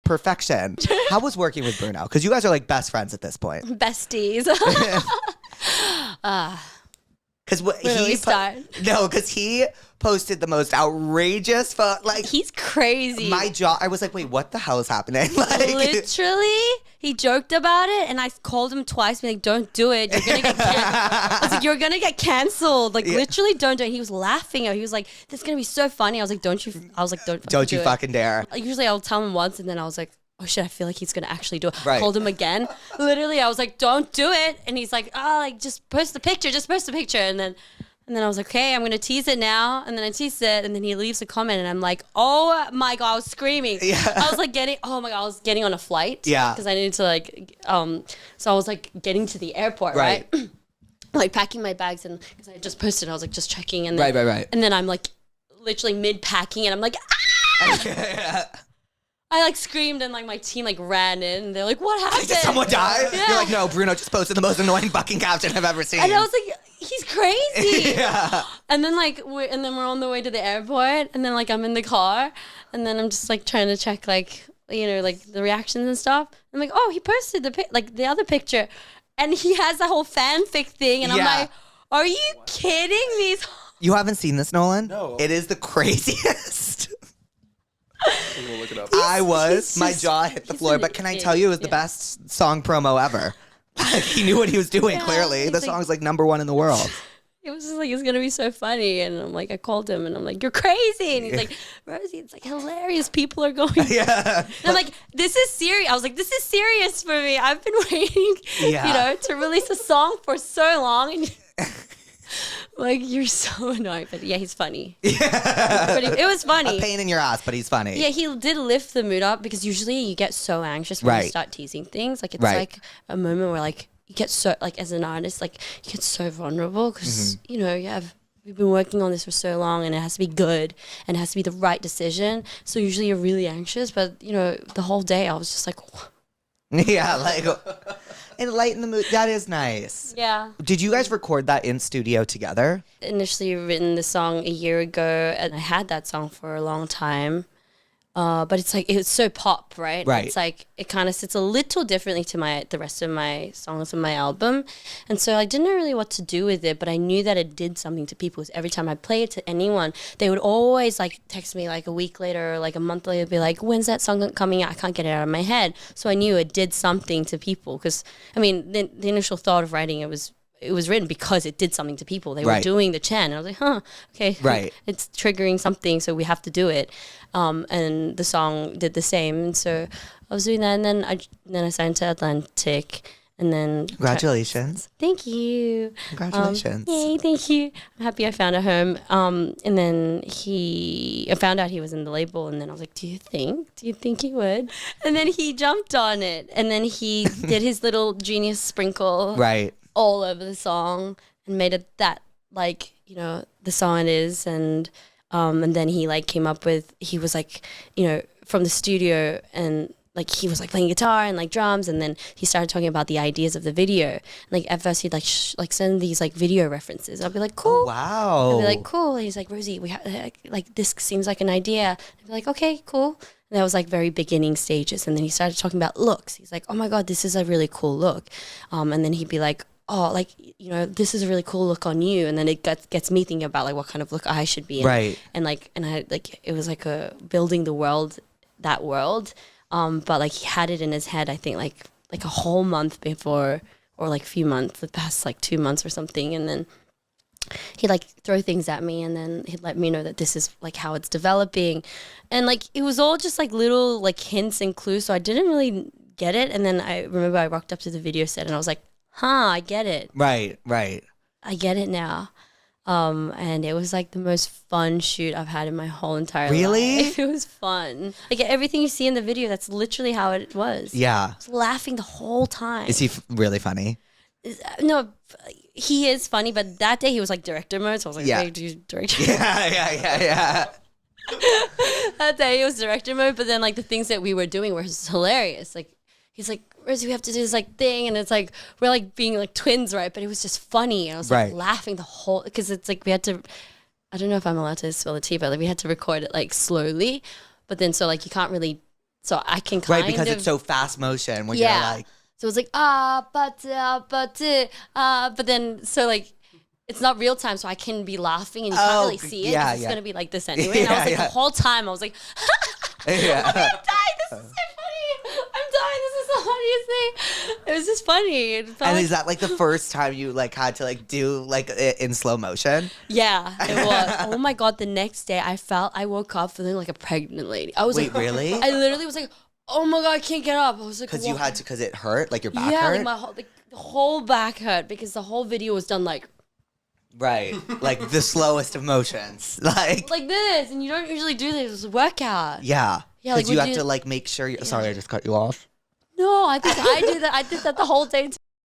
perfection. How was working with Bruno? Because you guys are like best friends at this point. Besties. Because because he posted the most outrageous like he's crazy. My jaw, I was like, wait, what the hell is happening? Like, literally, he joked about it, and I called him twice, being like, "Don't do it. You're gonna get canceled." I was like, "You're gonna get canceled. Like, literally, don't do it." He was laughing. He was like, "This is gonna be so funny." I was like, "Don't you?" I was like, "Don't you fucking dare." Usually, I'll tell him once, and then I was like, oh shit, I feel like he's gonna actually do it. Right. Called him again. Literally, I was like, don't do it. And he's like, oh, like just post the picture, And then I was like, okay, I'm gonna tease it now. And then I teased it, and then he leaves a comment, and I'm like, oh my god, I was screaming. Yeah. I was like I was getting on a flight. Yeah. Because I needed to like, so I was like getting to the airport, right? Like packing my bags, and because I had just posted, I was like just checking, and then, right. And then I'm like, literally mid packing, and I'm like, ah! I like screamed, and like my team like ran in, and they're like, what happened? Did someone die? Yeah. You're like, no, Bruno just posted the most annoying fucking caption I've ever seen. And I was like, he's crazy. Yeah. And then like we're on the way to the airport, and then like I'm in the car, and then I'm just like trying to check like, you know, like the reactions and stuff. I'm like, oh, he posted the other picture, and he has a whole fanfic thing, and I'm like, are you kidding me? You haven't seen this, Nolan? No. It is the craziest. I'm gonna look it up. My jaw hit the floor, but can I tell you, it was the best song promo ever. Like, he knew what he was doing, clearly. The song's like #1 in the world. It was just like, it's gonna be so funny, and I'm like, I called him, and I'm like, you're crazy, and he's like, Rosie, it's like hilarious. People are going. Yeah. And I'm like, this is serious. I was like, this is serious for me. I've been waiting, you know, to release a song for so long, and like, you're so annoying. But yeah, he's funny. Yeah. It was funny. A pain in your ass, but he's funny. Yeah, he did lift the mood up, because usually you get so anxious when you start teasing things. Like, it's like a moment where like you get so, like, as an artist, like you get so vulnerable, because you know, we've been working on this for so long, and it has to be good, and it has to be the right decision. So usually you're really anxious, but you know, the whole day I was just like, yeah, like, and lighten the mood. That is nice. yeah. Did you guys record that in studio together? Initially written the song a year ago, and I had that song for a long time. But it's like, it's so pop, right? Right. It's like, it kind of sits a little differently to the rest of my songs on my album. And so I didn't know really what to do with it, but I knew that it did something to people. Because every time I play it to anyone, they would always like text me like a week later or like a month later, be like, when's that song coming out? I can't get it out of my head. So I knew it did something to people. Because, I mean, the initial thought of writing it was written because it did something to people. They were doing the chant. And I was like, huh, okay. Right. It's triggering something, so we have to do it. And the song did the same. And so I was doing that, and then I signed to Atlantic, and then... Congratulations. Thank you. Congratulations. Yay, thank you. I'm happy I found a home. And then I found out he was in the label, and then I was like, do you think he would? And then he jumped on it, and then he did his little genius sprinkle all over the song and made it that, like, you know, the song it is. And then he like came up with, he was like, you know, from the studio, and like he was like playing guitar and like drums, and then he started talking about the ideas of the video. Like at first he'd like send these like video references. I'll be like, cool. Oh, wow. I'd be like, cool. And he's like, Rosie, we have like, this seems like an idea. I'd be like, okay, cool. And that was like very beginning stages. And then he started talking about looks. He's like, oh my God, this is a really cool look. And then he'd be like, oh, like, you know, this is a really cool look on you. And then it gets me thinking about like what kind of look I should be in. Right. And I like, it was like building the world, that world. But like he had it in his head, I think like a whole month before, or like a few months, the past like 2 months or something. And then he'd like throw things at me, and then he'd let me know that this is like how it's developing. And like, it was all just like little like hints and clues. So I didn't really get it. And then I remember I walked up to the video set, and I was like, huh, I get it. Right. I get it now. And it was like the most fun shoot I've had in my whole entire life. It was fun. Like everything you see in the video, that's literally how it was. Yeah. I was laughing the whole time. Is he really funny? No, he is funny, but that day he was like director mode, so I was like, hey, do you director mode? Yeah. That day he was director mode, but then like the things that we were doing were hilarious. Like he's like, Rosie, we have to do this like thing, and it's like we're like being like twins, right? But it was just funny. I was like laughing the whole, because it's like we had to, I don't know if I'm allowed to spill the tea, but like we had to record it like slowly, but then so like you can't really So I can kind Right, because of it's so fast motion when yeah. you're like, So it's like but then so like it's not real time, so I can be laughing and you can't really see it yeah, because it's gonna be like this anyway. And I was like the whole time I was like, yeah. I'm dying. This is so funny. I'm dying. This is the funniest thing. It was just funny. It felt And like, is that like the first time you like had to like do like it in slow motion? yeah, it was. Oh my god! The next day I woke up feeling like a pregnant lady. I was Wait, like, really? I literally was like, oh my god, I can't get up. I was like, Because you had to, because it hurt, like your back yeah, hurt? like my whole the whole back hurt because the whole video was done like Right, like the slowest of motions. Like this, and you don't usually do this. It's a workout. yeah. Yeah, like, Because you would have you- to like make sure you're, sorry, I just cut you off. No, I think I do that. I did that the whole day